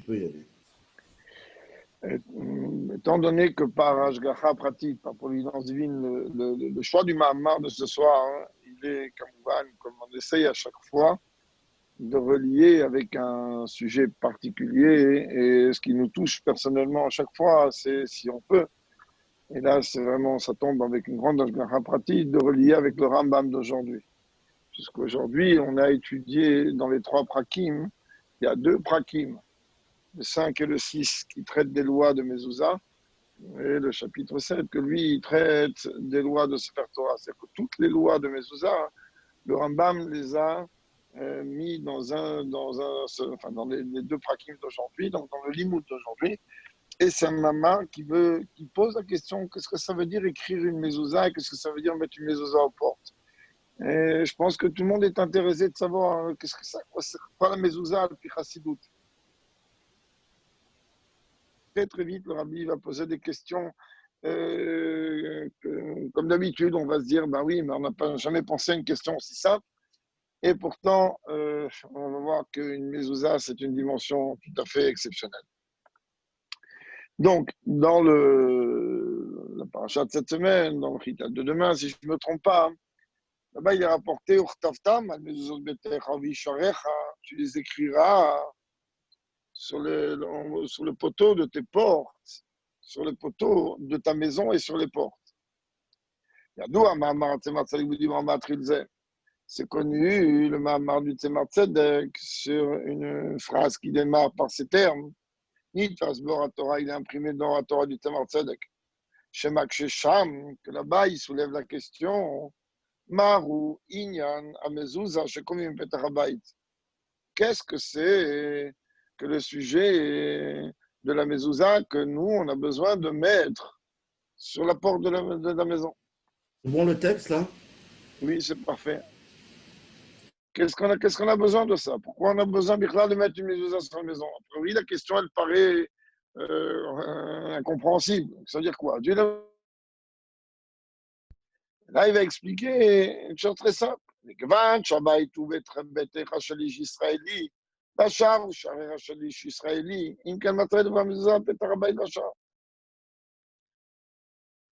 peut y aller. Étant donné que par Ashgacha pratique, par providence divine, le choix du Mahamar de ce soir, hein, il est comme on essaye à chaque fois de relier avec un sujet particulier et ce qui nous touche personnellement à chaque fois, c'est si on peut. Et là, c'est vraiment, ça tombe avec une grande Ashgacha pratique de relier avec le Rambam d'aujourd'hui. Puisqu'aujourd'hui, on a étudié dans les 3 prakim, il y a 2 prakim, le 5 et le 6, qui traitent des lois de Mezouza, et le chapitre 7, que lui, il traite des lois de Sefer Torah. C'est-à-dire que toutes les lois de Mezouza, le Rambam les a mis dans les 2 prakim d'aujourd'hui, donc dans le limoud d'aujourd'hui. Et c'est un mama qui pose la question, qu'est-ce que ça veut dire écrire une Mezouza et qu'est-ce que ça veut dire mettre une Mezouza aux portes. Et je pense que tout le monde est intéressé de savoir qu'est-ce que c'est quoi la Mezouza, le Pichasidut. Très très vite, le Rabbi va poser des questions. Comme d'habitude, on va se dire, bah oui, mais on n'a jamais pensé à une question aussi simple. Et pourtant, on va voir qu'une mezouza, c'est une dimension tout à fait exceptionnelle. Donc, dans la paracha de cette semaine, dans le chitat de demain, si je ne me trompe pas, là-bas, il est rapporté Urtavtam, al mezuzot betecha visharecha, tu les écriras sur le poteau de tes portes, sur le poteau de ta maison et sur les portes. Yadoua, Mahamar Tzemar Tzedek Budi Mahamar Trilzeh. C'est connu, le Mahamar du Tzemar Tzedek, sur une phrase qui démarre par ces termes. Nitfas Bor Torah, il est imprimé dans la Torah du Tzemar Tzedek. Shemak Shesham, que là-bas, il soulève la question. Maru Inyan Amezouza Shekomim Petach Habayit. Qu'est-ce que c'est que le sujet de la mezouza que nous, on a besoin de mettre sur la porte de la maison? C'est bon le texte là? Oui, c'est parfait. Qu'est-ce qu'on a besoin de ça? Pourquoi on a besoin de mettre une mezouza sur la maison? A priori, la question, elle paraît incompréhensible. Ça veut dire quoi? Là, il va expliquer une chose très simple. בשער הוא שעריה של איש ישראלי, אם כן מטרד במזוזה פתח הבית בשער.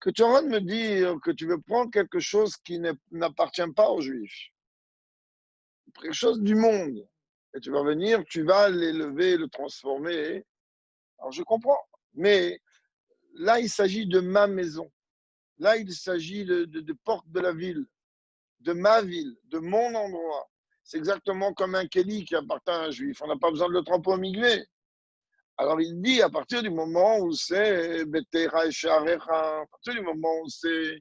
Que tu es en train de me dire que tu veux prendre quelque chose qui n'appartient pas aux Juifs, quelque chose du monde, et tu vas venir, tu vas l'élever, le transformer. Alors je comprends, mais là il s'agit de ma maison, là il s'agit de porte de la ville, de ma ville, de mon endroit. C'est exactement comme un Kéli qui appartient à un Juif, on n'a pas besoin de le tremper au miglé. Alors il dit, à partir du moment où c'est Betera et Sharecha, à partir du moment où c'est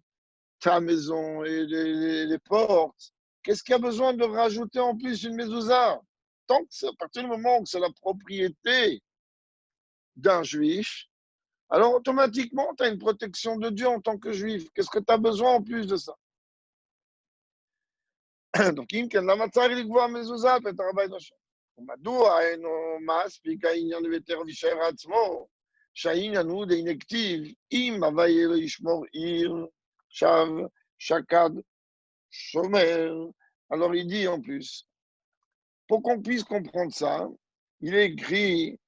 ta maison et les portes, qu'est-ce qu'il y a besoin de rajouter en plus une mezouza? Tant que c'est à partir du moment où c'est la propriété d'un juif, alors automatiquement tu as une protection de Dieu en tant que juif. Qu'est-ce que tu as besoin en plus de ça? Donc, אם כן, למה צריך לקבוע מזוזה בפתח הבית השם? ומדוע אינו מספיק העניין לבטר וישאר עצמו, שהעניין הוא דהנה כתיב, אם הוויה לא ישמור עיר, שב, שקד, shomer. Alors il dit en plus, pour qu'on puisse comprendre ça, il est écrit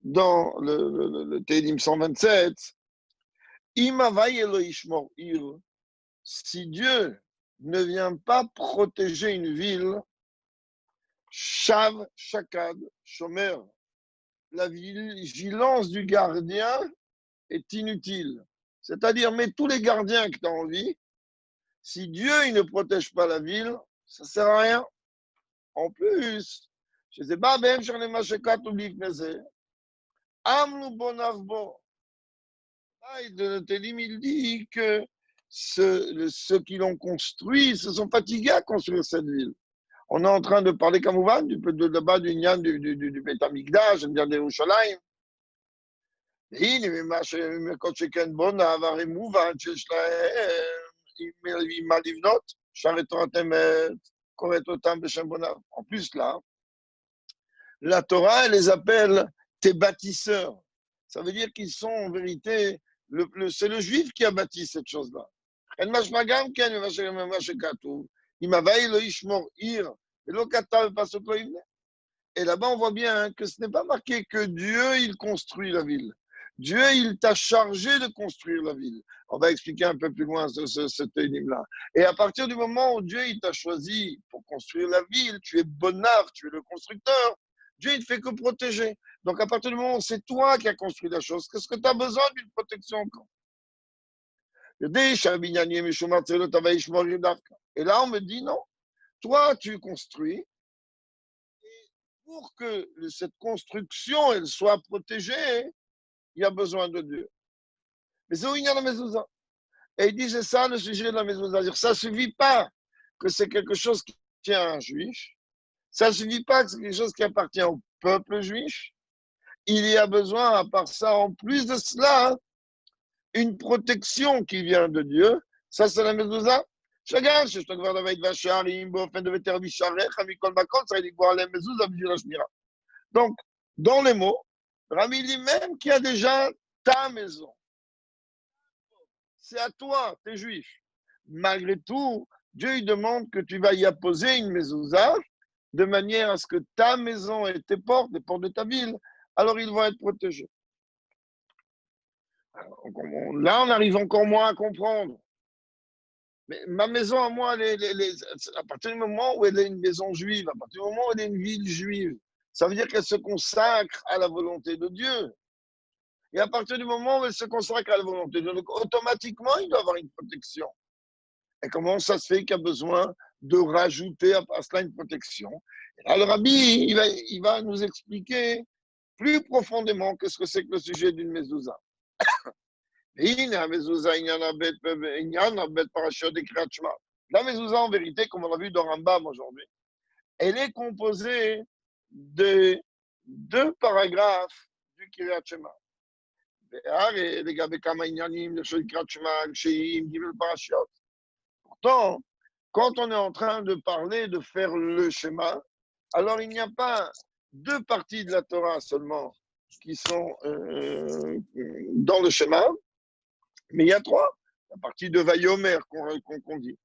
dans le Télim 127, אם הוויה לא ישמור עיר, si Dieu ne vient pas protéger une ville, Shav, Shakad, Shomer, la vigilance du gardien est inutile. C'est-à-dire, mets tous les gardiens que tu as envie, si Dieu il ne protège pas la ville, ça ne sert à rien. En plus, je ne sais pas, même sur les machekat ou l'ifnese, Amnu bonavbo. Le Télim, il dit que ceux qui l'ont construit se sont fatigués à construire cette ville. On est en train de parler, comme vous voyez, là-bas du Nyan du Beth Amikdash, du Nyan de Yerushalayim. והנה, ממה שמקוד שכן בונה, והרי מובן שיש להם, עם מה לבנות, שהרי תורת אמת קוראת אותם בשם בונה. En plus, là, la Torah, elle les appelle tes bâtisseurs. Ça veut dire qu'ils sont en vérité, c'est le juif qui a bâti cette chose-là. אין משמע גם כן ממה שכתוב, אם הווי לא ישמור עיר ולא כתב בפסוק לא יבנה. Et là-bas, on voit bien que ce n'est pas marqué que Dieu, il construit la ville. Dieu, il t'a chargé de construire la ville. On va expliquer un peu plus loin cet énigme-là. Et à partir du moment où Dieu, il t'a choisi pour construire la ville, tu es bonnard, tu es le constructeur, Dieu, il ne fait que protéger. Donc, à partir du moment où c'est toi qui as construit la chose, qu'est-ce que tu as besoin d'une protection encore? Et là, on me dit non. Toi, tu construis. Pour que cette construction elle soit protégée, il y a besoin de Dieu. Mais c'est où il y a la mezouza. Et il dit, c'est ça le sujet de la mezouza. Ça ne suffit pas que c'est quelque chose qui tient à un juif. Ça ne suffit pas que c'est quelque chose qui appartient au peuple juif. Il y a besoin, à part ça, en plus de cela, une protection qui vient de Dieu. Ça, c'est la mezouza. שגם שיש לו כבר לבית והשערים באופן דבטר בשעריך מכל מקום צריך לקבוע עליהם מזוזה בשביל השמירה. Donc, dans les mots, Rami dit même qu'il y a déjà ta maison. C'est à toi, t'es juif. Malgré tout, Dieu il demande que tu vas y apposer une mezouza de manière à ce que ta maison et tes portes, les portes de ta ville, alors ils vont être protégés. Alors, là, on arrive encore moins à comprendre. Mais ma maison à moi, à partir du moment où elle est une maison juive, à partir du moment où elle est une ville juive, ça veut dire qu'elle se consacre à la volonté de Dieu. Et à partir du moment où elle se consacre à la volonté de Dieu, donc automatiquement, il doit avoir une protection. Et comment ça se fait qu'il y a besoin de rajouter à cela une protection? Et là, le rabbi, il va nous expliquer plus profondément qu'est-ce que c'est que le sujet d'une mezouza. La mezouza, en vérité, comme on l'a vu dans Rambam aujourd'hui, elle est composée de 2 paragraphes du Kiryat Shema. Pourtant, quand on est en train de parler de faire le schéma, alors il n'y a pas 2 parties de la Torah seulement qui sont dans le schéma, mais il y a 3. La partie de Vayomer qu'on dit.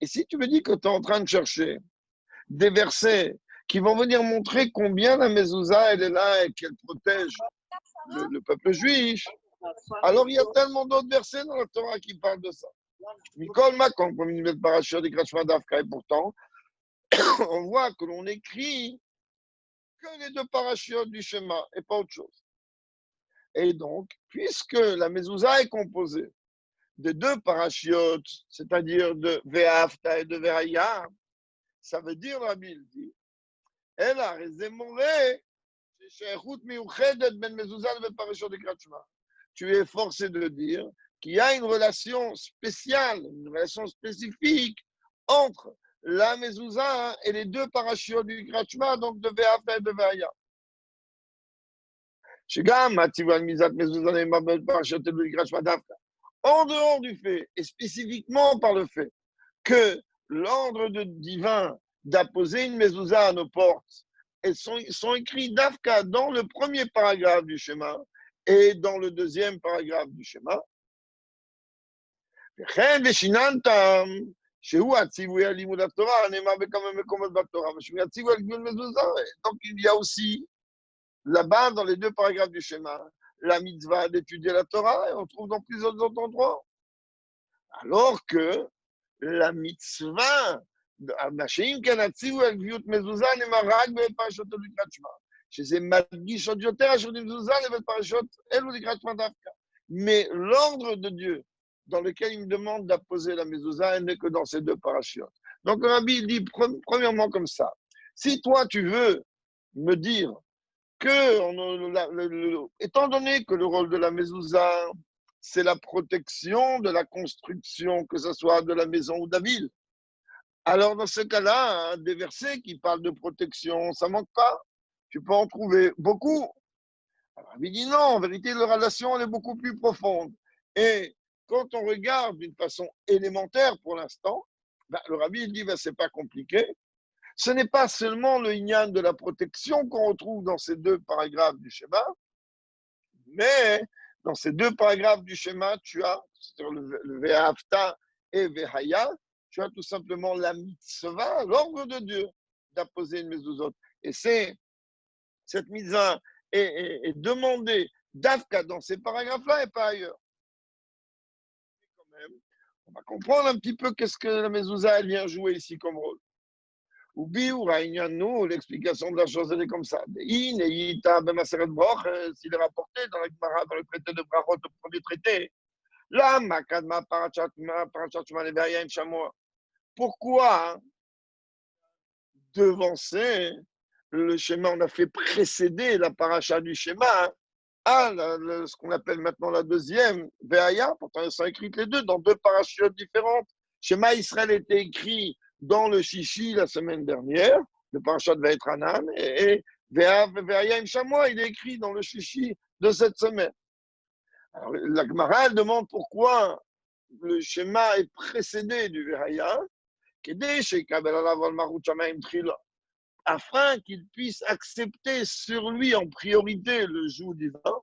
Et si tu me dis que tu es en train de chercher des versets qui vont venir montrer combien la mezouza elle est là et qu'elle protège le peuple juif, alors il y a tellement d'autres versets dans la Torah qui parlent de ça. Nicole Macon, comme une nouvelle parachute des Krashma d'Afka, et pourtant, on voit que l'on écrit que les 2 parachutes du schéma et pas autre chose. Et donc, puisque la mezouza est composée de 2 parachutes, c'est-à-dire de Ve'afta et de Ve'aya, ça veut dire, la Bible dit, elle a rézémoré, tu es forcé de dire qu'il y a une relation spéciale, une relation spécifique entre la mezouza et les 2 parachutes du Krachma, donc de Ve'afta et de Ve'aya. En dehors du fait, et spécifiquement par le fait, que l'ordre divin d'apposer une mezouza à nos portes, elles sont écrits d'Afka dans le premier paragraphe du schéma et dans le deuxième paragraphe du schéma. Donc il y a aussi là-bas, dans les 2 paragraphes du schéma, la mitzvah d'étudier la Torah, et on trouve dans plusieurs autres endroits. Alors que la mitzvah, mais l'ordre de Dieu dans lequel il me demande d'apposer la mezouza, elle n'est que dans ces 2 parachutes. Donc le rabbi dit premièrement comme ça, si toi tu veux me dire que, étant donné que le rôle de la mezouza, c'est la protection de la construction, que ce soit de la maison ou de la ville, alors dans ce cas-là, hein, des versets qui parlent de protection, ça ne manque pas. Tu peux en trouver beaucoup. Alors, il dit non, en vérité, la relation elle est beaucoup plus profonde. Et quand on regarde d'une façon élémentaire pour l'instant, le rabbi dit ben, c'est pas compliqué. Ce n'est pas seulement le inyan de la protection qu'on retrouve dans ces 2 paragraphes du schéma, mais dans ces 2 paragraphes du schéma, tu as sur le Ve'afta Et Vehaya, tu as tout simplement la mitzvah, l'ordre de Dieu, d'apposer une mezuzot. Et cette mitzvah est demandée d'Afka dans ces paragraphes-là et pas ailleurs. Quand même, on va comprendre un petit peu qu'est-ce que la mezouza elle vient jouer ici comme rôle. Ubi ou nous, l'explication de la chose, elle est comme ça. S'il est rapporté dans la Gemara, dans le traité de Brachot, le premier traité, là, Makadma Parachat Shamoa. Pourquoi devancer le schéma? On a fait précéder la paracha du schéma à ce qu'on appelle maintenant la deuxième, Veaya. Pourtant, elles sont écrites les deux dans deux parachutes différentes. Schéma Israël était écrit dans le Shishi la semaine dernière, le parachat de Vaetranan, et Veaya Imshamoa, il est écrit dans le Shishi de cette semaine. Alors, la Gemara, elle demande pourquoi le schéma est précédé du Veaya, afin qu'il puisse accepter sur lui en priorité le joug divin.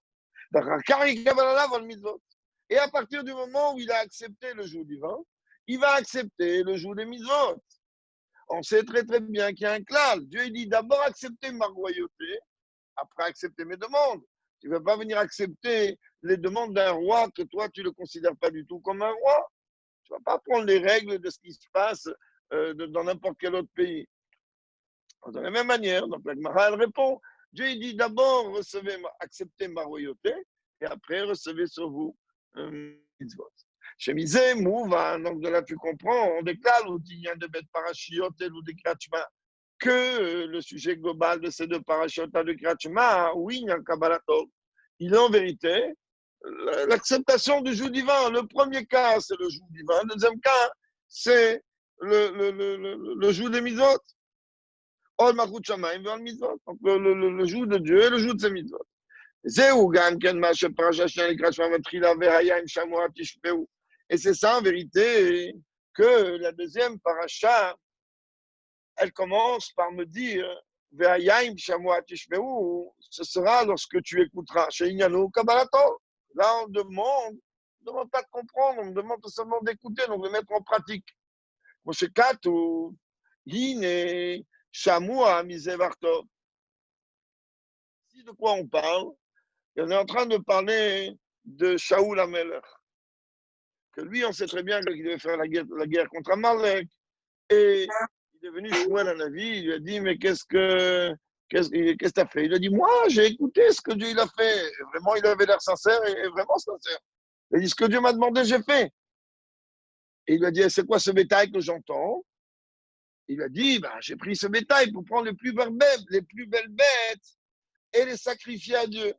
Et à partir du moment où il a accepté le joug divin, il va accepter le joug des mitzvot. On sait très très bien qu'il y a un clal. Dieu dit d'abord accepter ma royauté, après accepter mes demandes. Tu ne vas pas venir accepter les demandes d'un roi que toi tu ne le considères pas du tout comme un roi. Tu ne vas pas prendre les règles de ce qui se passe dans n'importe quel autre pays. De la même manière, donc la Gemara, elle répond, Dieu il dit d'abord acceptez ma royauté, et après recevez sur vous mitzvot. Chemisé, mouva, donc de là tu comprends, on déclare ou dit de bête parachiote ou de kratchma, que le sujet global de ces deux parachiotes de kratchma, oui, il y a un kabbalato. Il est en vérité l'acceptation du joug divin. Le premier cas, c'est le joug divin. Le deuxième cas, c'est le joug des mitzvot. Donc, le joug de Dieu et le joug de ses mitzvot. Et c'est ça, en vérité, que la deuxième paracha, elle commence par me dire ce sera lorsque tu écouteras. Là, on demande pas de comprendre, on me demande tout simplement d'écouter, donc de mettre en pratique. Moshe Katu, Hine, Shamua, Misevartov. De quoi on parle? Et on est en train de parler de Shaoul Ameler. Que lui, on sait très bien qu'il devait faire la guerre contre Amalek. Et il est venu Shmuel à Navi, il lui a dit, mais qu'est-ce que tu as fait? Il a dit, moi, j'ai écouté ce que Dieu il a fait. Et vraiment, il avait l'air sincère et vraiment sincère. Il a dit, ce que Dieu m'a demandé, j'ai fait. Et il lui a dit, c'est quoi ce bétail que j'entends? Il a dit, bah, j'ai pris ce bétail pour prendre les plus belles bêtes et les sacrifier à Dieu.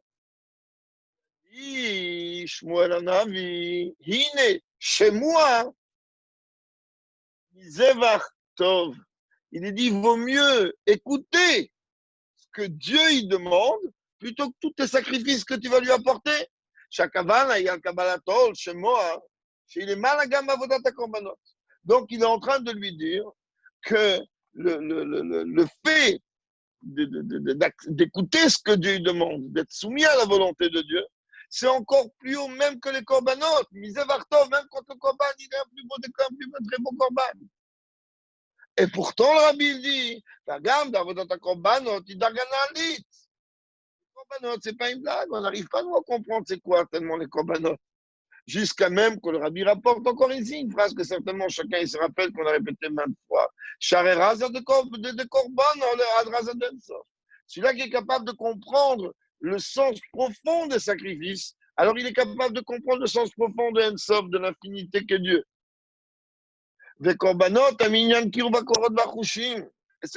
Shmuel Anavi, Hine, chez moi, Zevach Tov. Il est dit, il vaut mieux écouter ce que Dieu il demande plutôt que tous les sacrifices que tu vas lui apporter. Shakavan, il y a le Kabbalatol, chez moi, il est mal à gamma vodata korbanot. Donc, il est en train de lui dire que le fait d'écouter ce que Dieu demande, d'être soumis à la volonté de Dieu, c'est encore plus haut même que les corbanotes. Misevartov, même quand le corban, il est un plus beau, très beau corban. Et pourtant, le rabbi il dit, la gamme d'avodat korbanot, il d'aganalit. Les korbanot, c'est pas une blague, on n'arrive pas nous à comprendre c'est quoi tellement les korbanot. Jusqu'à même que le rabbi rapporte encore ici une phrase que certainement chacun il se rappelle qu'on a répété maintes fois. Celui-là qui est capable de comprendre le sens profond des sacrifices, alors il est capable de comprendre le sens profond de Ensof, de l'infinité qu'est Dieu. Et c'est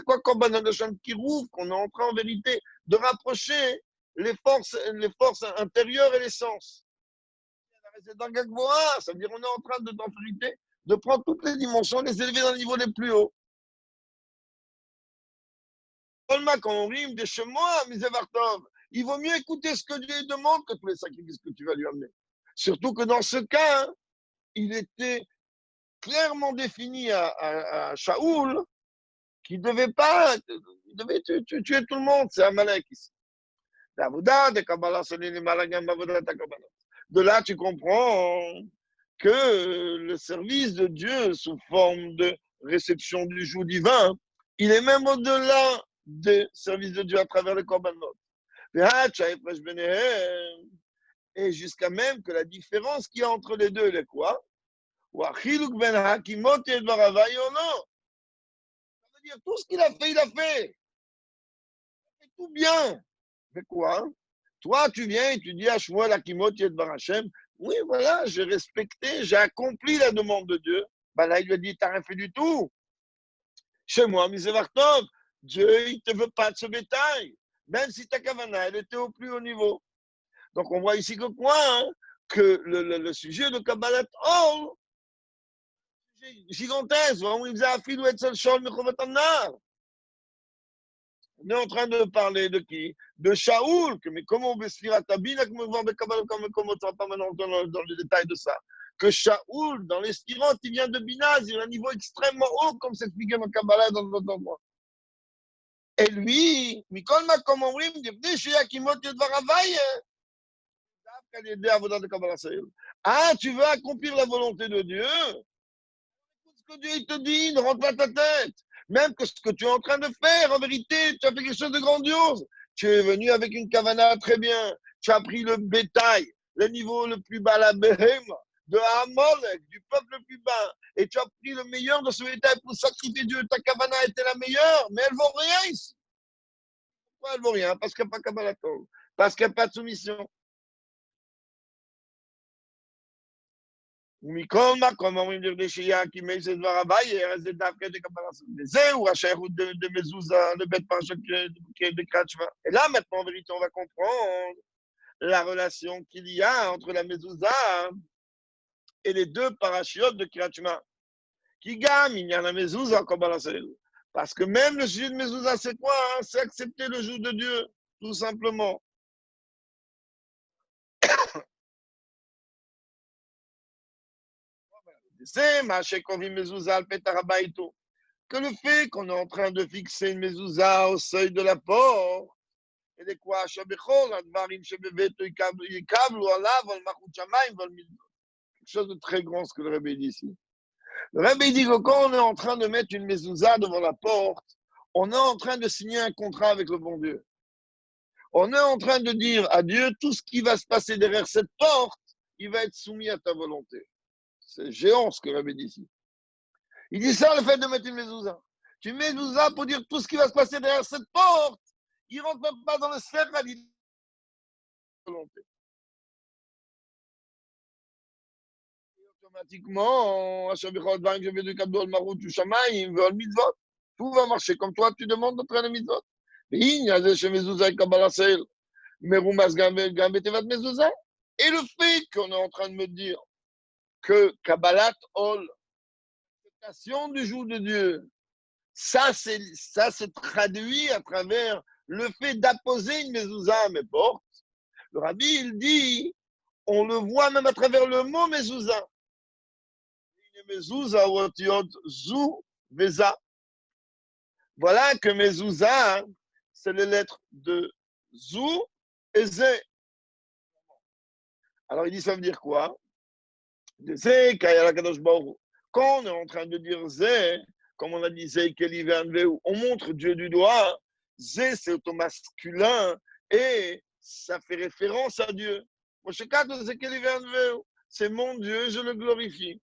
quoi Korbanot de Shem Kirouf qu'on est en train en vérité de rapprocher les forces intérieures et les sens. Ça veut dire qu'on est en train en vérité de prendre toutes les dimensions, les élever dans le niveau les plus hauts. Quand on rime des chemins, il vaut mieux écouter ce que Dieu demande que tous les sacrifices que tu vas lui amener. Surtout que dans ce cas, hein, il était clairement défini à Shaoul qu'il devait pas, il devait tuer tout le monde. C'est Amalek ici. De là, tu comprends que le service de Dieu sous forme de réception du joug divin, il est même au-delà du service de Dieu à travers les korbanot. Et jusqu'à même que la différence qu'il y a entre les deux, elle est quoi? Ça veut dire tout ce qu'il a fait, il a fait. Il fait tout bien. Mais quoi? Toi, tu viens et tu dis à Shmuel Akimot Yedvar Hashem, oui, voilà, j'ai respecté, j'ai accompli la demande de Dieu. Ben là, il lui a dit, t'as rien fait du tout. Chez moi, Misevartov, Dieu, il ne te veut pas de ce bétail. Même si ta kavana, elle était au plus haut niveau. Donc, on voit ici que quoi? Hein, que le sujet de Kabbalat Or, gigantesque, vraiment, il faisait un fil ou être seul chol, mais on est en train de parler de qui? De Shaoul, mais comment on veut se lire à Tabina, comment on va comment on ne va pas maintenant dans le détail de ça. Que Shaoul, dans les Stirotes, il vient de Binaz, il a un niveau extrêmement haut, comme s'expliquait dans Kabbalah dans d'autres endroits. Et lui, Mikol Makom Omrim, ah, tu veux accomplir la volonté de Dieu? Ce que Dieu te dit, ne rentre pas ta tête. Même que ce que tu es en train de faire, en vérité, tu as fait quelque chose de grandiose. Tu es venu avec une kavana très bien. Tu as pris le bétail, le niveau le plus bas, la Behem, de Amalek, du peuple le plus bas. Et tu as pris le meilleur de ce bétail pour sacrifier Dieu. Ta kavana était la meilleure, mais elle ne vaut rien ici. Pourquoi elle ne vaut rien? Parce qu'il n'y a pas Kabbalah. Parce qu'il n'y a pas de soumission. ומכל מקום אומרים דברי שהייה כי מייסד דבר הוויה, זה דווקא דקבל לעשות. וזהו השייכות de mezouza, de bête parchat de קריאת שמע. Et là, maintenant, en vérité, on va comprendre la relation qu'il y a entre la mezouza et les deux parachiotes de קריאת שמע. Qui gagne, il y a la mezouza comme à la selle. Parce que même le sujet de mezouza, c'est quoi? Hein? C'est accepter le joug de Dieu, tout simplement. C'est ma shekovi mezouza al petarabaito. Que le fait qu'on est en train de fixer une mezouza au seuil de la porte, et de quoi quelque chose de très grand ce que le Rabbi dit ici. Le Rabbi dit que quand on est en train de mettre une mezouza devant la porte, on est en train de signer un contrat avec le bon Dieu. On est en train de dire à Dieu tout ce qui va se passer derrière cette porte, il va être soumis à ta volonté. C'est géant ce que le Rabbi dit ici. Il dit ça, le fait de mettre une mezouza. Tu mets une mezouza pour dire tout ce qui va se passer derrière cette porte. Il ne rentre même pas dans le cercle à la volonté. Et automatiquement, tout va marcher comme toi, tu demandes notre le mitzvot. Et le fait qu'on est en train de me dire que Kabbalat Ol, l'acceptation du jour de Dieu, ça se traduit à travers le fait d'apposer une mezouza à mes portes. Le Rabbi, il dit, on le voit même à travers le mot mezouza. Une mezouza ou otiot zou veza. Voilà que mezouza, c'est les lettres de zou et zé. Alors il dit, ça veut dire quoi? Zé, kaya kadosh baruch. Quand on est en train de dire zé, comme on a dit zé, on montre Dieu du doigt. Zé, c'est au masculin et ça fait référence à Dieu. C'est mon Dieu, je le glorifie.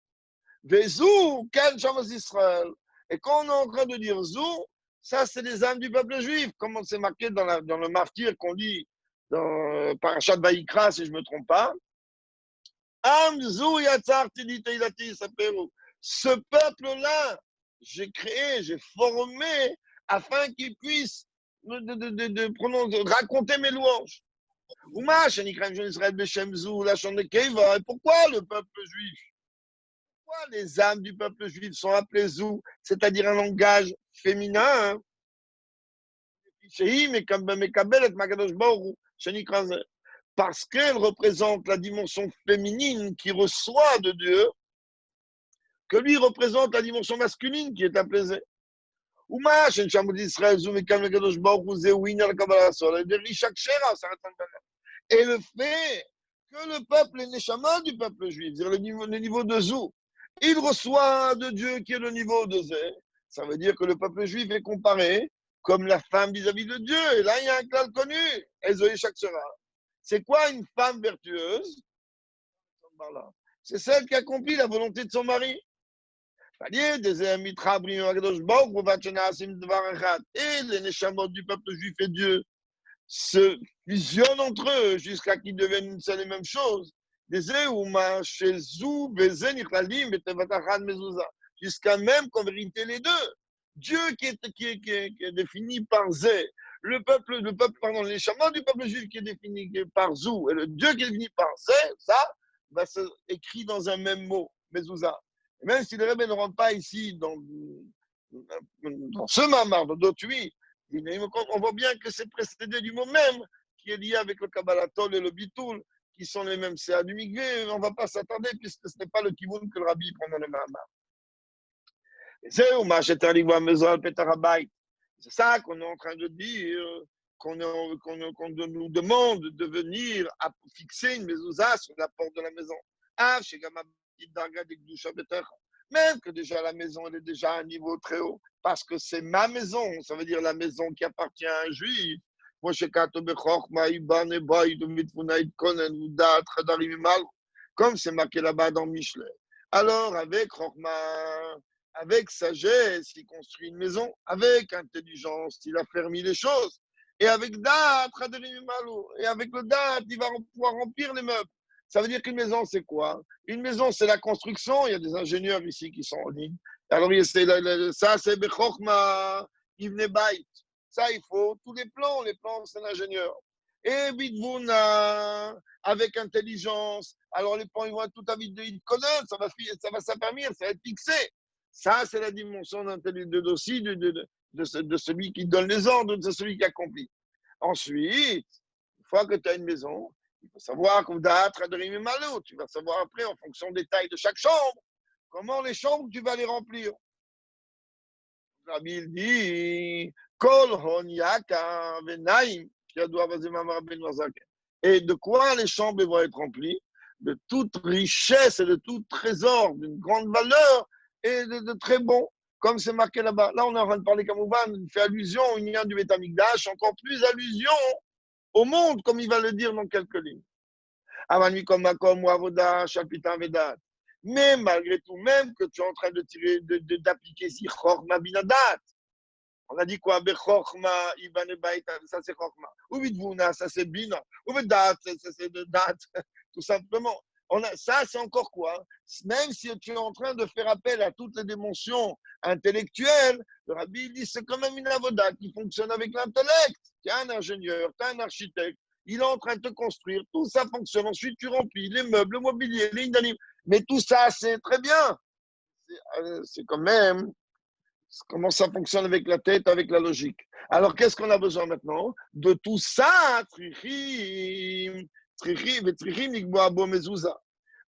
Vezou, quel Shamas Israël. Et quand on est en train de dire zou, ça c'est les âmes du peuple juif, comme c'est marqué dans le martyr qu'on lit dans Parashat Vayikra, si je ne me trompe pas. Am zou yatzar tiditeilati saperu. Ce peuple-là, j'ai créé, j'ai formé afin qu'il puisse raconter mes louanges. Et pourquoi le peuple juif? Pourquoi les âmes du peuple juif sont appelées zou, c'est-à-dire un langage féminin? Parce qu'elle représente la dimension féminine qui reçoit de Dieu, que lui représente la dimension masculine qui est apaisée. Et le fait que le peuple, les Neshama du peuple juif, c'est-à-dire le niveau de Zou, il reçoit de Dieu qui est le niveau de Zé. Ça veut dire que le peuple juif est comparé comme la femme vis-à-vis de Dieu. Et là, il y a un clal connu. Ezoé Shaksera. C'est quoi une femme vertueuse? C'est celle qui accomplit la volonté de son mari. Et les Neshamot du peuple juif et Dieu se fusionnent entre eux jusqu'à qu'ils deviennent une seule et même chose. Jusqu'à même qu'en vérité les deux. Dieu qui est défini par Zé, pardon, les chamans du peuple juif qui est défini par Zou, et le Dieu qui est défini par Zé, ça va se écrit dans un même mot, Mezouza. Et même si les rebelles ne rentrent pas ici dans ce mamar, dans d'autres, oui, on voit bien que c'est précédé du mot même qui est lié avec le Kabbalatol et le Bitoul, qui sont les mêmes. C'est à du Migvé, on ne va pas s'attarder puisque ce n'est pas le Kivun que le Rabbi prend dans le mamar. C'est ça qu'on est en train de dire, qu'on nous demande de venir à fixer une mezouza sur la porte de la maison. Même que déjà la maison elle est déjà à un niveau très haut, parce que c'est ma maison, ça veut dire la maison qui appartient à un juif. Comme c'est marqué là-bas dans Michelet. Alors, avec Chorma, avec sagesse, il construit une maison. Avec intelligence, il a fermé les choses. Et avec date, et avec le date, il va pouvoir remplir les meubles. Ça veut dire qu'une maison, c'est quoi? Une maison, c'est la construction. Il y a des ingénieurs ici qui sont en ligne. Alors, ça, c'est Bechokma, Ibn Bait. Ça, il faut tous les plans. Les plans, c'est l'ingénieur. Et Bidvouna, avec intelligence. Alors, les plans, ils vont être tout à vite de connaître. Ça va s'affermir, ça va être fixé. Ça, c'est la dimension d'intelligence aussi de celui qui donne les ordres, de celui qui accomplit. Ensuite, une fois que tu as une maison, il faut savoir tu vas savoir après, en fonction des tailles de chaque chambre, comment les chambres, tu vas les remplir. Rabbi dit, Kol hon yaka venaim, et de quoi les chambres vont être remplies? De toute richesse et de tout trésor, d'une grande valeur et de très bon, comme c'est marqué là-bas. Là, on est en train de parler comme il fait allusion au lien du Betamikdash, encore plus allusion au monde, comme il va le dire dans quelques lignes. Avani comme Makom ou Avoda, chapitre Vedat. Mais malgré tout, même que tu es en train d'appliquer si Chorma Binadat, on a dit quoi? Bechorma, Ibane Baïta, ça c'est Chorma. Ou Vidvuna, ça c'est Bina. Ou Vedat, ça c'est de Dat, tout simplement. Ça, c'est encore quoi? Même si tu es en train de faire appel à toutes les dimensions intellectuelles, le Rabbi dit c'est quand même une avoda qui fonctionne avec l'intellect. Tu es un ingénieur, tu es un architecte, il est en train de te construire, tout ça fonctionne. Ensuite, tu remplis les meubles, le mobilier, les lignes d'anime. Mais tout ça, c'est très bien. C'est quand même comment ça fonctionne avec la tête, avec la logique. Alors, qu'est-ce qu'on a besoin maintenant? De tout ça,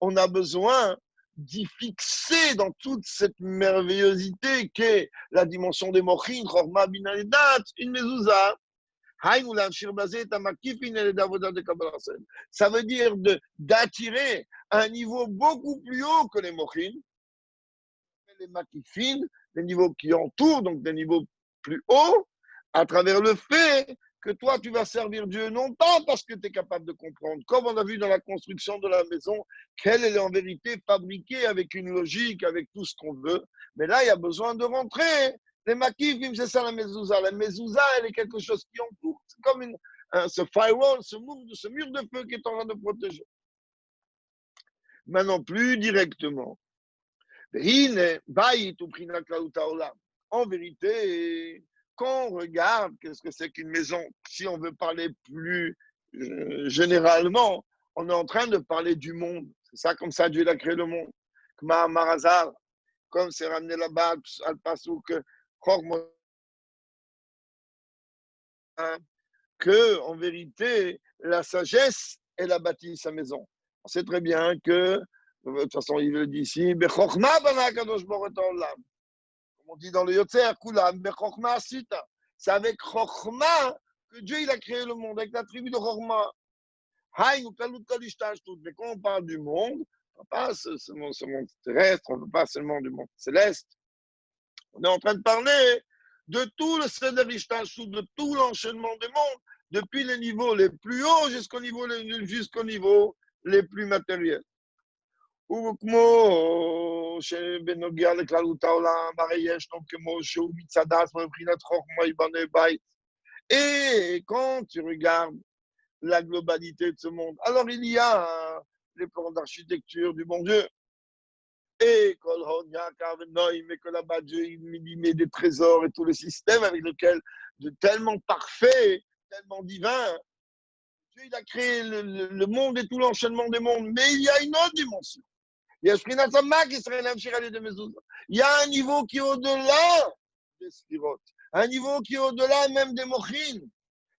on a besoin d'y fixer dans toute cette merveillosité qu'est la dimension des mochines, Chorma Binadat, une mezouza. Ça veut dire d'attirer un niveau beaucoup plus haut que les mochines, les makifines, les niveaux qui entourent, donc des niveaux plus hauts, à travers le fait que toi, tu vas servir Dieu, non pas parce que tu es capable de comprendre, comme on a vu dans la construction de la maison, qu'elle est en vérité fabriquée avec une logique, avec tout ce qu'on veut, mais là, il y a besoin de rentrer. Les makifim, c'est ça la mezouza. La mezouza, elle est quelque chose qui entoure. C'est comme ce firewall, ce mur de feu qui est en train de protéger. Maintenant, plus directement. En vérité, quand on regarde qu'est-ce que c'est qu'une maison, si on veut parler plus généralement, on est en train de parler du monde. C'est ça, comme ça, Dieu a créé le monde. Comme c'est ramené là-bas, al-Pasouk, que, en vérité, la sagesse, elle a bâti sa maison. On sait très bien que, de toute façon, il le dit ici, comme on dit dans le Yotzer, c'est avec Chochma que Dieu il a créé le monde, avec la tribu de Chochma. Mais quand on parle du monde, on parle pas ce monde terrestre, on ne parle pas seulement du monde céleste. On est en train de parler de tout le Seder Ishtashu, de tout l'enchaînement des mondes, depuis les niveaux les plus hauts jusqu'au niveau les plus matériels. וכמו שבנוגע לכללות העולם, הרי ישנו כמו שהוא מצד עצמו מבחינת חוכמה ייבנה בית. Et quand tu regardes la globalité de ce monde, alors il y a les plans d'architecture du bon Dieu. Et mais que là-bas, Dieu il met des trésors et tout le système avec lequel, de tellement parfait, tellement divin, Dieu il a créé le monde et tout l'enchaînement des mondes. Mais il y a une autre dimension. Il y a un niveau qui est au-delà des Sphirot, un niveau qui est au-delà même des Mochin.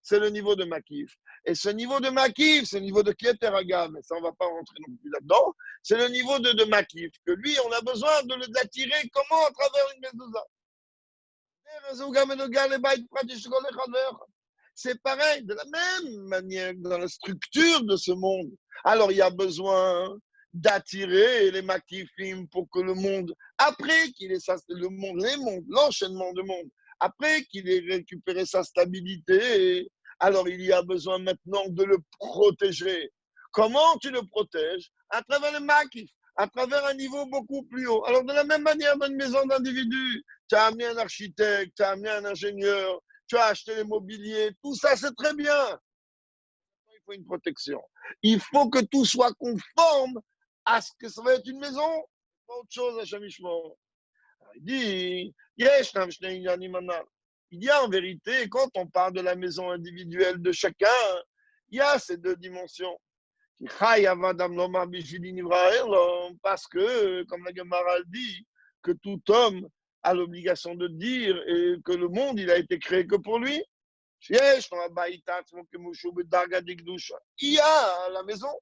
C'est le niveau de Makif. Et ce niveau de Makif, c'est le niveau de Kieter mais ça on ne va pas rentrer non plus là-dedans, c'est le niveau de Makif, que lui, on a besoin de l'attirer comment à travers une mezouza. C'est pareil, de la même manière dans la structure de ce monde. Alors il y a besoin d'attirer les makifim pour que le monde, après qu'il ait ça, le monde, les mondes, l'enchaînement de monde, après qu'il ait récupéré sa stabilité, alors il y a besoin maintenant de le protéger. Comment tu le protèges? À travers le makif, à travers un niveau beaucoup plus haut. Alors de la même manière dans une maison d'individu, tu as amené un architecte, tu as amené un ingénieur, tu as acheté l'immobilier, tout ça c'est très bien. Il faut une protection. Il faut que tout soit conforme à ce que ça va être une maison. Pas autre chose à Chamishmo. Il dit, il y a en vérité, quand on parle de la maison individuelle de chacun, il y a ces deux dimensions. Parce que, comme la Gemara dit, que tout homme a l'obligation de dire et que le monde, il a été créé que pour lui. Il y a la maison.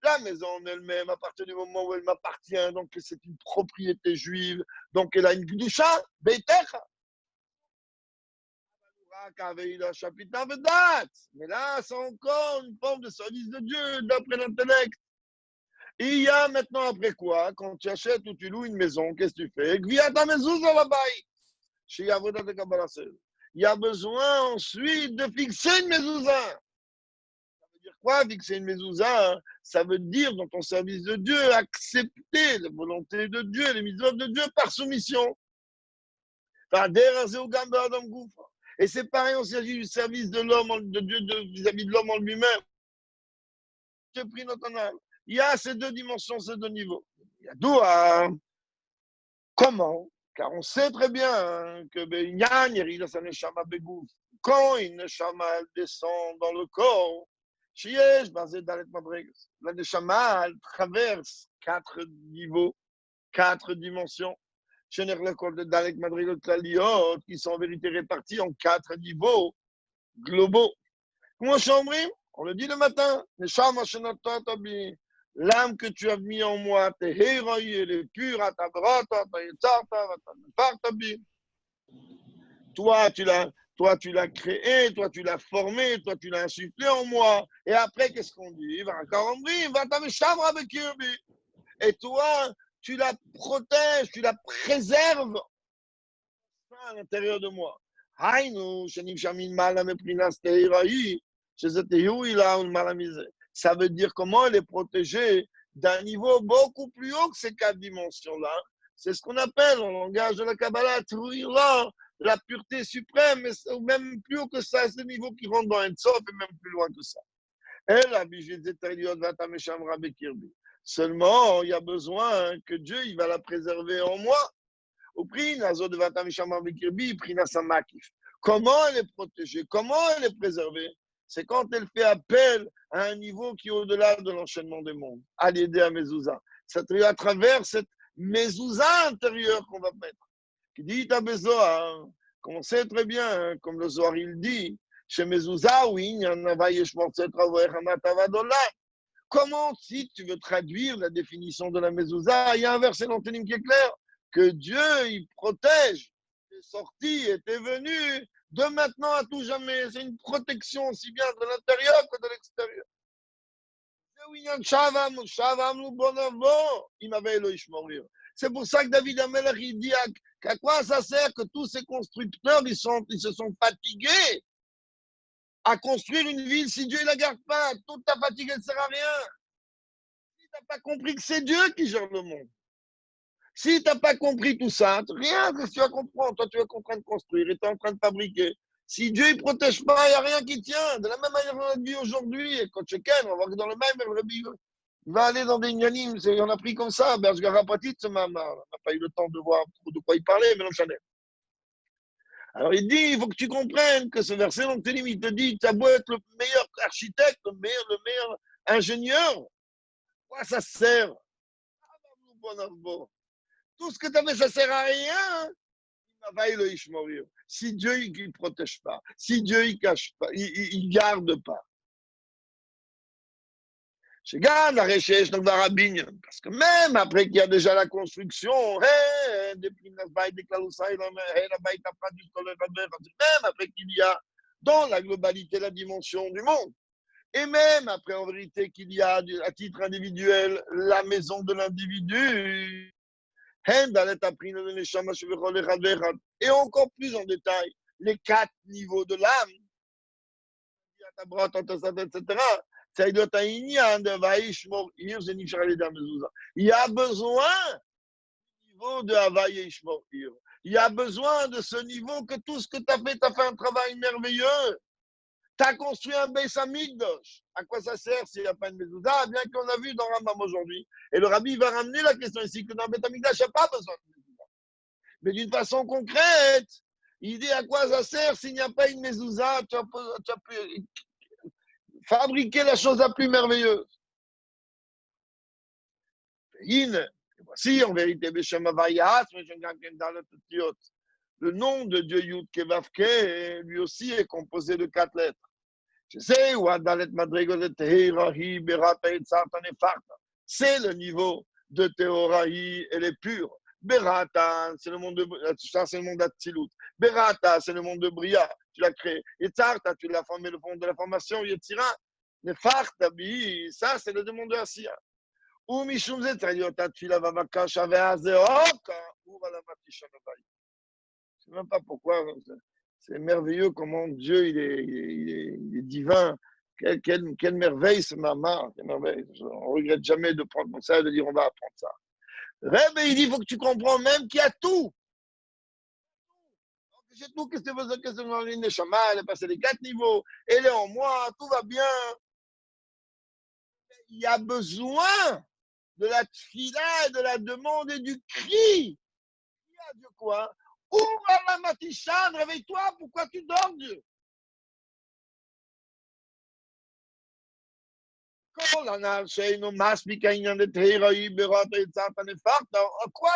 La maison en elle-même, à partir du moment où elle m'appartient, donc c'est une propriété juive, donc elle a une Gdusha, Beitecha. Mais là, c'est encore une forme de service de Dieu, d'après l'intellect. Et il y a maintenant, après quoi, quand tu achètes ou tu loues une maison, qu'est-ce que tu fais? Il y a besoin ensuite de fixer une mezouza. Ça veut dire quoi, fixer une mezouza? Ça veut dire, dans ton service de Dieu, accepter la volonté de Dieu, les mitzvot de Dieu par soumission. Et c'est pareil, on s'agit du service de l'homme, de Dieu vis-à-vis de l'homme en lui-même. J'ai pris notre âme. Il y a ces deux dimensions, ces deux niveaux. Il y a d'où à comment? Car on sait très bien que quand une neshama descend dans le corps, la neshama traverse 4 niveaux, 4 dimensions. Qui sont en vérité répartis en 4 niveaux globaux. Comment on le dit le matin, l'âme que tu as mis en moi, elle est pure, toi tu l'as créé, toi tu l'as formé, toi tu l'as insufflé en moi. Et après, qu'est-ce qu'on dit? Et toi, tu la protèges, tu la préserves à l'intérieur de moi. Ça veut dire comment elle est protégée d'un niveau beaucoup plus haut que ces 4 dimensions-là. C'est ce qu'on appelle, en langage de la Kabbalah, la pureté suprême, mais même plus haut que ça, c'est le niveau qui rentre dans Ensof et même plus loin que ça. Seulement, il y a besoin que Dieu il va la préserver en moi. Comment elle est protégée? Comment elle est préservée? C'est quand elle fait appel à un niveau qui est au-delà de l'enchaînement des mondes, à l'aider à Mezouza. C'est à travers cette Mezouza intérieure qu'on va mettre. Qui dit à Bezoar, qu'on sait très bien, comme le Zohar il dit, chez Mezouza, oui, il y en a comment, si tu veux traduire la définition de la Mezouza, il y a un verset dans Télim qui est clair, que Dieu, il protège tes sorties et tes venues de maintenant à tout jamais. C'est une protection aussi bien de l'intérieur que de l'extérieur. C'est pour ça que David Amelech, il dit qu'à quoi ça sert que tous ces constructeurs, ils se sont fatigués à construire une ville si Dieu ne la garde pas. Toute ta fatigue, elle ne sert à rien. Si tu n'as pas compris que c'est Dieu qui gère le monde. Si tu n'as pas compris tout ça, rien que tu vas comprendre. Toi, tu es en train de construire et tu es en train de fabriquer. Si Dieu ne protège pas, il n'y a rien qui tient. De la même manière qu'on a dit aujourd'hui, et quand tu on va voir que dans le même, il va aller dans des ignanim. On a pris comme ça. Bergara Patit, on n'a pas eu le temps de voir de quoi il parlait, mais non, Chanel. Alors il dit, il faut que tu comprennes que ce verset, donc il te dit, tu as beau être le meilleur architecte, le meilleur ingénieur, quoi ça sert? Tout ce que tu as fait, ça sert à rien. Si Dieu ne protège pas, si Dieu ne cache pas, il garde pas. Parce que même après qu'il y a déjà la construction, même après qu'il y a dans la globalité la dimension du monde, et même après en vérité qu'il y a à titre individuel la maison de l'individu, et encore plus en détail, les 4 niveaux de l'âme, etc. Il y a besoin du niveau de Havaï et Ishmorir. Il y a besoin de ce niveau que tout ce que tu as fait un travail merveilleux. Tu as construit un Beis Hamikdash. À quoi ça sert s'il n'y a pas de mezouza? Bien qu'on a vu dans Rambam aujourd'hui. Et le rabbi va ramener la question ici que dans le Beis Hamikdash, il n'y a pas besoin de mezouza. Mais d'une façon concrète, il dit à quoi ça sert s'il n'y a pas une mezouza? Tu as pu fabriquer la chose la plus merveilleuse. Voici en vérité, le nom de Dieu Yud Kevavke, lui aussi est composé de 4 lettres. C'est le niveau de Théorahi, elle est pure. Berata, c'est le monde de c'est le monde d'Atsilut. Berata, c'est le monde de Bria, tu l'as créé. Yetzarta, tu l'as formé le fond de la formation. Yetzira, Nefarta, Bi, ça c'est le monde de Asiya. Ou Mishum Zet, Tfila Vavaka, Shaveazeoka, ou Valamati Shanavai. Je ne sais même pas pourquoi. C'est merveilleux comment Dieu il est divin. Quelle merveille ce maman. On ne regrette jamais de prendre ça et de dire on va apprendre ça. Rebbe, il dit il faut que tu comprends même qu'il y a tout. C'est tout. Qu'est-ce que c'est dans une Neshama? Elle est passée les 4 niveaux. Elle est en moi. Tout va bien. Il y a besoin de la tfila et de la demande et du cri. Il y a de quoi? Ouvre la matichan, réveille-toi, pourquoi tu dors, Dieu? Quoi,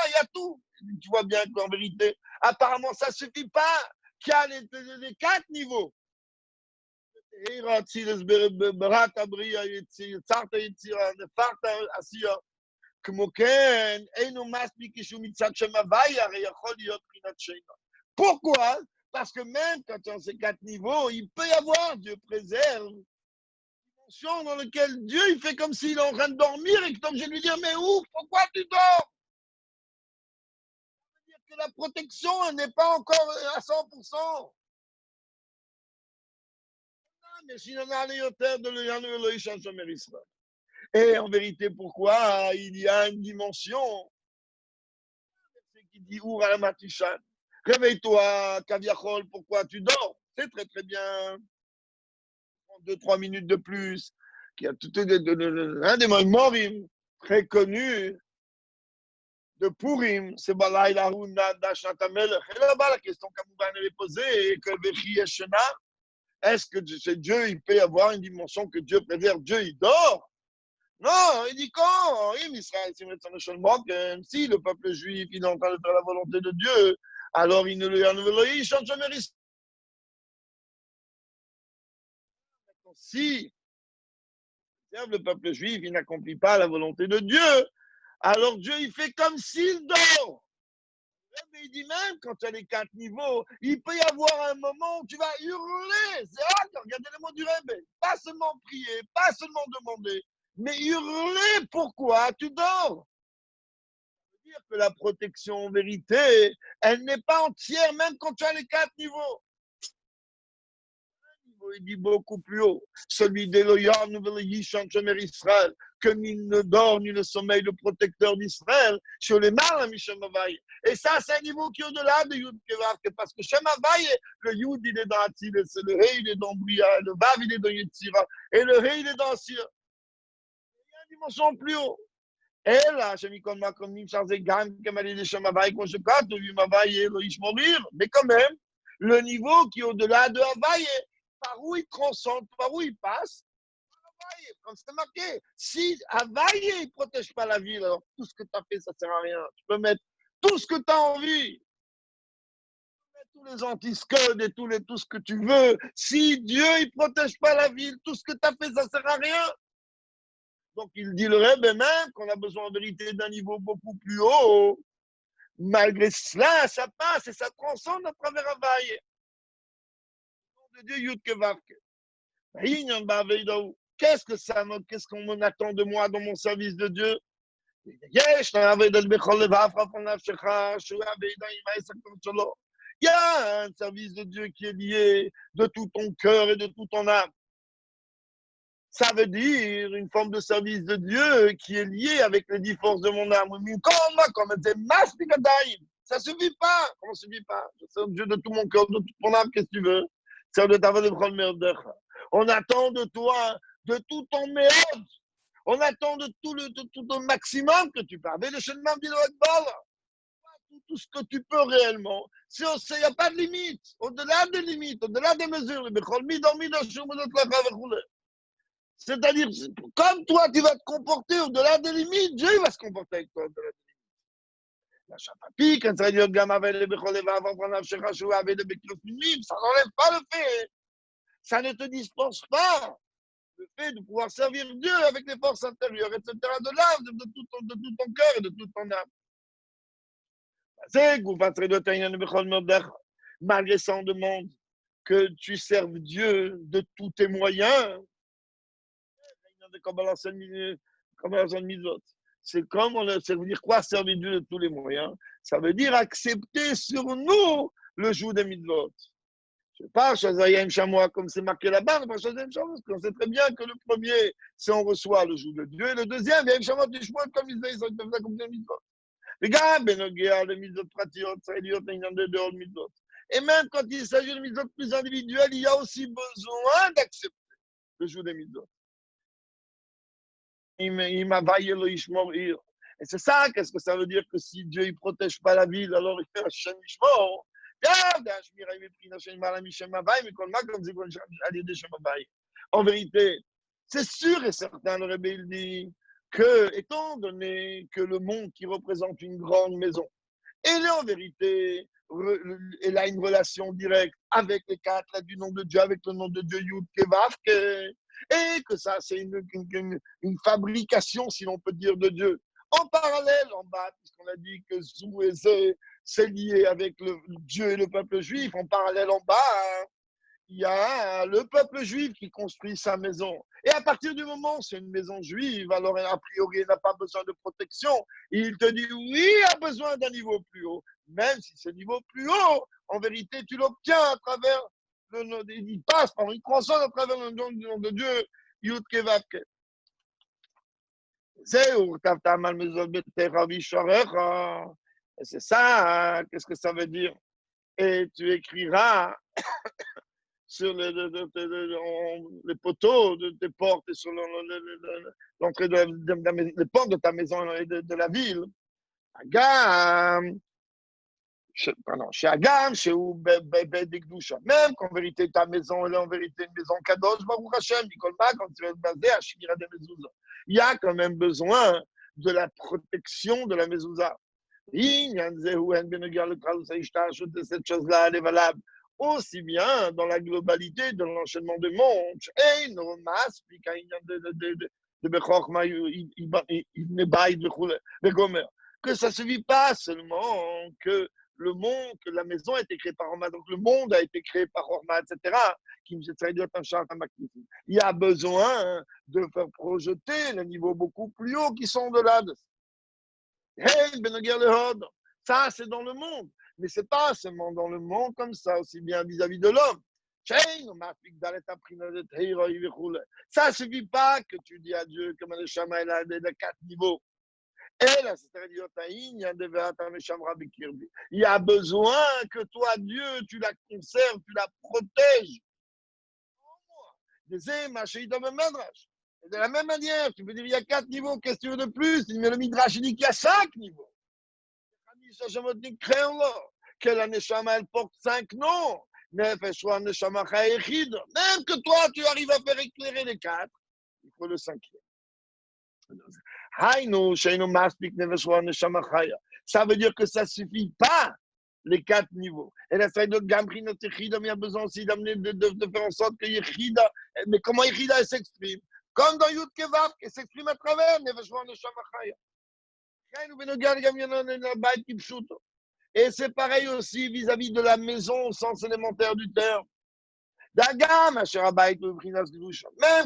il y a tout. Tu vois bien qu'en vérité, apparemment, ça ne suffit pas. Qu'il y a les 4 niveaux. Pourquoi? Parce que même quand on a ces 4 niveaux, il peut y avoir, Dieu préserve, dans lequel Dieu il fait comme s'il est en train de dormir et que donc je vais lui dire mais où, pourquoi tu dors? Ça veut dire que la protection n'est pas encore à 100%. Mais s'il en a les hauteurs de l'Elohim, et en vérité, pourquoi il y a une dimension qui dit Oura Matishan, réveille-toi, Kaviachol, pourquoi tu dors? C'est très très bien. 2-3 minutes de plus. Qui a tout un des Morim très connu de Purim, c'est Balaï la Hunda d'Ashatamel. Et là-bas, la question qu'Amouban avait posée, et que Vechi Eshena, est-ce que c'est Dieu, il peut y avoir une dimension que Dieu préserve? Dieu, il dort? Non, il dit quand? Si le peuple juif, il est en train de faire la volonté de Dieu, alors il ne le chante jamais. Si le peuple juif, il n'accomplit pas la volonté de Dieu, alors Dieu, il fait comme s'il dort. Mais il dit même, quand tu as les 4 niveaux, il peut y avoir un moment où tu vas hurler. C'est regardez le mot du Rebbe. Pas seulement prier, pas seulement demander, Mais hurler, pourquoi tu dors? Dire que la protection, en vérité, elle n'est pas entière, même quand tu as les 4 niveaux. Il dit beaucoup plus haut, celui d'Elohim, Nouvel Yishan, Shomer Israël, que ni ne dort, ni le sommeil, le protecteur d'Israël, sur les mal à Mishem Havaï. Et ça, c'est un niveau qui est au-delà de Yud Kevav, parce que Shem Havaï, le Yud, il est dans Atil, le He, il est dans Bria, le Vav, il est dans Yetzira, et le He, il est dans Sir. Il y a une dimension plus haut. Et là, je m'y connais comme une charge de gamme, comme elle est de Shem Havaï, quand je carte, Yud Havaï, et le Ish mourir, mais quand même, le niveau qui est au-delà de Havaï, par où il transcende, par où il passe, comme c'est marqué. Si Havaï, il ne protège pas la ville, alors tout ce que tu as fait, ça ne sert à rien. Tu peux mettre tout ce que tu as envie, tous les antiscodes et tout ce que tu veux. Si Dieu, il ne protège pas la ville, tout ce que tu as fait, ça ne sert à rien. Donc, il dit le Rebbe même qu'on a besoin en vérité d'un niveau beaucoup plus haut. Malgré cela, ça passe et ça transcende à travers Havaï. De Dieu, Yud Kevavke. Qu'est-ce qu'on m'en attend de moi dans mon service de Dieu? Il y a un service de Dieu qui est lié de tout ton cœur et de toute ton âme. Ça veut dire une forme de service de Dieu qui est lié avec les 10 forces de mon âme. Ça ne suffit pas. Comment ça ne suffit pas? Je sers Dieu de tout mon cœur, de toute mon âme, qu'est-ce que tu veux? C'est de ta on attend de toi, de tout ton méode. On attend de tout le maximum que tu peux. Avec le chemin tout ce que tu peux réellement. Il n'y a pas de limite. Au-delà des limites, au-delà des mesures. C'est-à-dire, comme toi, tu vas te comporter au-delà des limites, Dieu va se comporter avec toi au-delà des limites. Ça n'enlève pas le fait. Ça ne te dispense pas le fait de pouvoir servir Dieu avec les forces intérieures, etc., de l'âme, de tout ton cœur et de toute ton âme. Malgré ça, on demande que tu serves Dieu de tous tes moyens. C'est comme ça veut dire quoi servir Dieu de tous les moyens? Ça veut dire accepter sur nous le joug des mitzvot. Je ne sais pas, Shazayim Chamois, comme c'est marqué là-bas, parce qu'on sait très bien que le premier, c'est on reçoit le joug de Dieu, et le deuxième, Yahim Chamois, tu choisis comme Israël, ça te fait comme des mitzvot. Regarde, Benogia, les mitzvot pratiot, ça il y a de mitzvot. Et même quand il s'agit de mitzvot plus individuelles, il y a aussi besoin d'accepter le joug des mitzvot. Et c'est ça, qu'est-ce que ça veut dire que si Dieu ne protège pas la ville, alors il fait Hashem Yishmor. En vérité, c'est sûr et certain, le Rebbe il dit que, étant donné que le monde qui représente une grande maison, elle est en vérité, elle a une relation directe avec les 4 lettres du nom de Dieu, avec le nom de Dieu Yud Kevav, et que ça, c'est une fabrication, si l'on peut dire, de Dieu. En parallèle, en bas, puisqu'on a dit que Zou et Zé, c'est lié avec Dieu et le peuple juif, en parallèle en bas, hein, il y a le peuple juif qui construit sa maison. Et à partir du moment où c'est une maison juive, alors a priori, il n'a pas besoin de protection. Et il te dit, oui, il a besoin d'un niveau plus haut. Même si ce niveau plus haut, en vérité, tu l'obtiens à travers il passe, il transcende à travers le nom de Dieu, Yud Kevavke. C'est ça, qu'est-ce que ça veut dire? Et tu écriras sur les poteaux de tes portes et sur l'entrée des portes de ta maison et de la ville. Agam, chez Agam, chez Bedikdusha. Même qu'en vérité, ta maison, elle est en vérité une maison Kadosh, Baruch Hashem, Nikolma, quand tu vas te baser à Shmira de Mezouza. Il y a quand même besoin de la protection de la Mezouza. Cette chose-là, elle est valable aussi bien dans la globalité de l'enchaînement de mondes, que ça ne suffit pas seulement que le monde, que la maison a été créée par Horma, donc le monde a été créé par Horma, etc. Il y a besoin de faire projeter les niveaux beaucoup plus hauts qui sont au-delà de ça. Hey, Benoguer le Hod, ça c'est dans le monde, mais c'est pas seulement dans le monde comme ça, aussi bien vis-à-vis de l'homme. Ça suffit pas que tu dis à Dieu comme le Shama il a des 4 niveaux. Il y a besoin que toi, Dieu, tu la conserves, tu la protèges. Et de la même manière, tu peux dire il y a 4 niveaux, qu'est-ce que tu veux de plus? Mais le Midrash dit qu'il y a 5 niveaux. Que la Neshama, elle porte 5 noms. Même que toi, tu arrives à faire éclairer les 4, il faut le 5e. Ça veut dire que ça ne suffit pas, les 4 niveaux. Et la salle de Gambri, notre Yechida, il y a besoin aussi d'amener, de faire en sorte que Yechida, mais comment Yechida s'exprime? Comme dans Yud Kevav, qui s'exprime à travers Nefeshwa Neshama Chaya. Et c'est pareil aussi vis-à-vis de la maison au sens élémentaire du terme. Même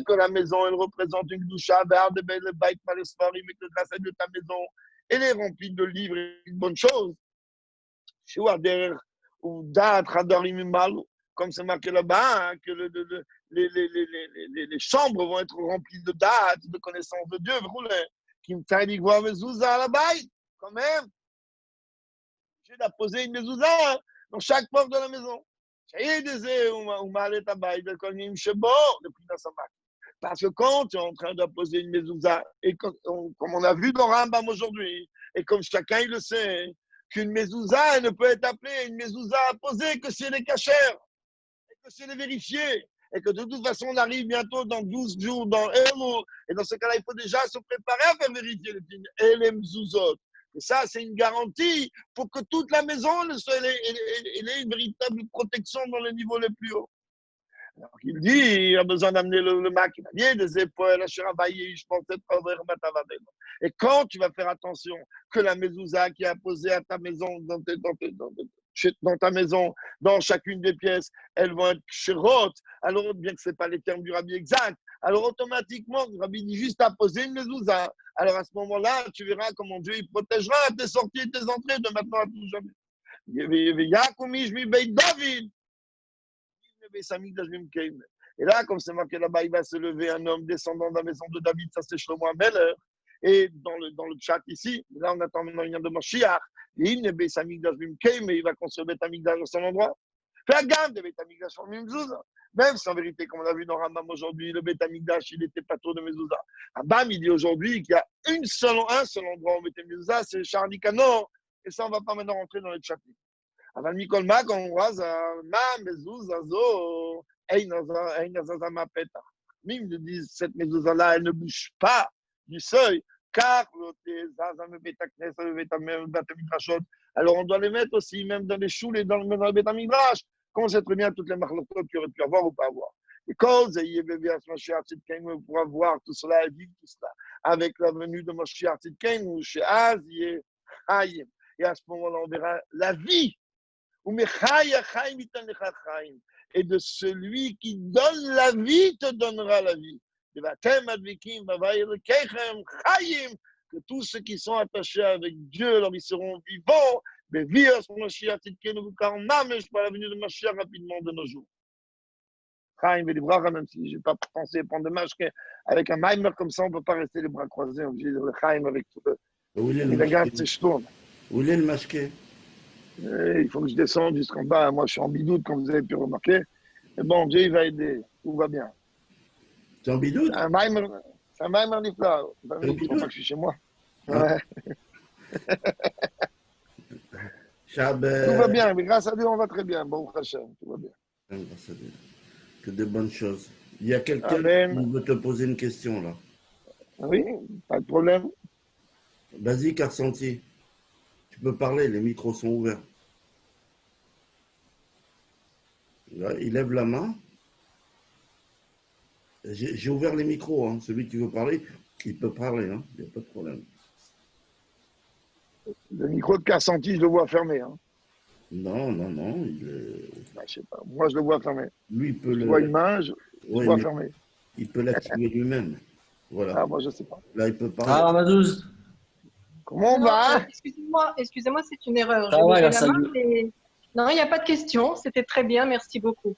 que la maison, elle représente une doucha, et que grâce à Dieu, ta maison, elle est remplie de livres et de bonnes choses. Comme c'est marqué là-bas, hein, que les chambres vont être remplies de dates, de connaissances de Dieu. Qui me fait voir mezouza à la baille, quand même. J'ai d'apposer une mezouza dans chaque porte de la maison. Parce que quand tu es en train d'apposer une mezouza, et comme on a vu dans Rambam aujourd'hui, et comme chacun il le sait, qu'une mezouza elle ne peut être appelée une mezouza apposée que si elle est cachère, et que si elle est vérifiée, et que de toute façon on arrive bientôt dans 12 jours dans Elul, et dans ce cas-là il faut déjà se préparer à faire vérifier les films, et les mezuzot. Et ça, c'est une garantie pour que toute la maison elle ait une véritable protection dans les niveaux les plus hauts. Alors il dit, il a besoin d'amener le maquinaire, des épaules, la chéravaille, je pense être et quand tu vas faire attention que la mezouza qui est apposée à ta maison, dans ta maison, dans chacune des pièces, elles vont être chérotes, alors bien que ce n'est pas les termes du rabbi exact, alors automatiquement, le rabbi dit juste apposer une mezouza. Alors à ce moment-là, tu verras comment Dieu il protégera tes sorties et tes entrées de maintenant à tout jamais. David. Et là, comme c'est marqué là-bas, il va se lever un homme descendant de la maison de David, ça c'est Shlomo Ameler. Et dans le chat ici, là on attend maintenant une de Moshiach. Il va construire Beth Amikdash à son endroit. Fais la gamme de Beth Amikdash en Mimzouza. Même si en vérité, comme on l'a vu dans Rambam aujourd'hui, le Beth Amikdash, il n'était pas trop de Mezouza. Rambam, il dit aujourd'hui qu'il y a un seul endroit où Beth Mezouza, c'est Charlie Canor. Et ça, on ne va pas maintenant rentrer dans les chapitres. אבל מכל מקום, הוא רזה, מה מזוזה זו, אין הזזה מהפתח. Mim nous dit, cette mezouza-là, elle ne bouge pas du seuil, car alors on doit les mettre aussi, même dans les choules et dans le Beth Amikdash, qu'on sait très bien toutes les marloquotes qu'il aurait pu avoir ou pas avoir. Et cause, il pourra voir tout cela et vivre tout cela, avec la venue de Moshiach Tzidkenu, où chez Az, et à ce moment-là, on verra la vie. Et de celui qui donne la vie te donnera la vie. Que tous ceux qui sont attachés avec Dieu, alors ils seront vivants. Mais vivre son Mashiach, par la venue de Mashiach rapidement de nos jours. Même si je n'ai pas pensé prendre de masque, avec un Maimer comme ça, on ne peut pas rester les bras croisés. On est obligé de le Chaim avec tout le. Où il est le masqué? Il faut que je descende jusqu'en bas. Moi, je suis en bidoute, comme vous avez pu remarquer. Mais bon, Dieu, il va aider. Tout va bien. Tu es en bidoute? C'est un Maimer Nifla. Je ne crois pas que je suis chez moi. Ouais. Tout va bien. Mais grâce à Dieu, on va très bien. Bon, Hachem, tout va bien. Grâce à Dieu. Que de bonnes choses. Il y a quelqu'un qui veut te poser une question, là. Oui, pas de problème. Vas-y, Karsenti. Tu peux parler, les micros sont ouverts. Là, il lève la main. J'ai ouvert les micros. Hein. Celui qui veut parler, il peut parler. Hein. Il n'y a pas de problème. Le micro de Karsenti, je le vois fermé. Hein. Non, non, non. Il est... Ben, je sais pas. Moi, je le vois fermé. Lui, il peut Je le... vois une main, je Oui, vois mais fermé. il peut l'activer lui-même. Voilà. Ah, moi, je sais pas. Là, il peut parler. Ah, Ramazouz, Comment on Non, va? excusez-moi, c'est une erreur. ça J'ai va levé grâce la à main, Dieu. mais non, il n'y a pas de question. C'était très bien, merci beaucoup.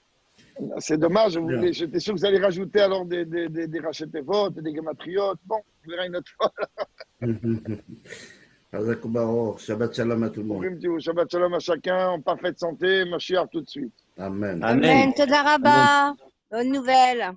C'est dommage. Bien. J'étais sûr que vous allez rajouter alors des rachetés votes, des gematriotes. Bon, on verra une autre fois. Hazak Baruch. Shabbat shalom à tout le monde. Shabbat shalom à chacun, en parfaite santé. Mashiach tout de suite. Amen. Amen. Amen. Toda Rabba. Bonne nouvelle.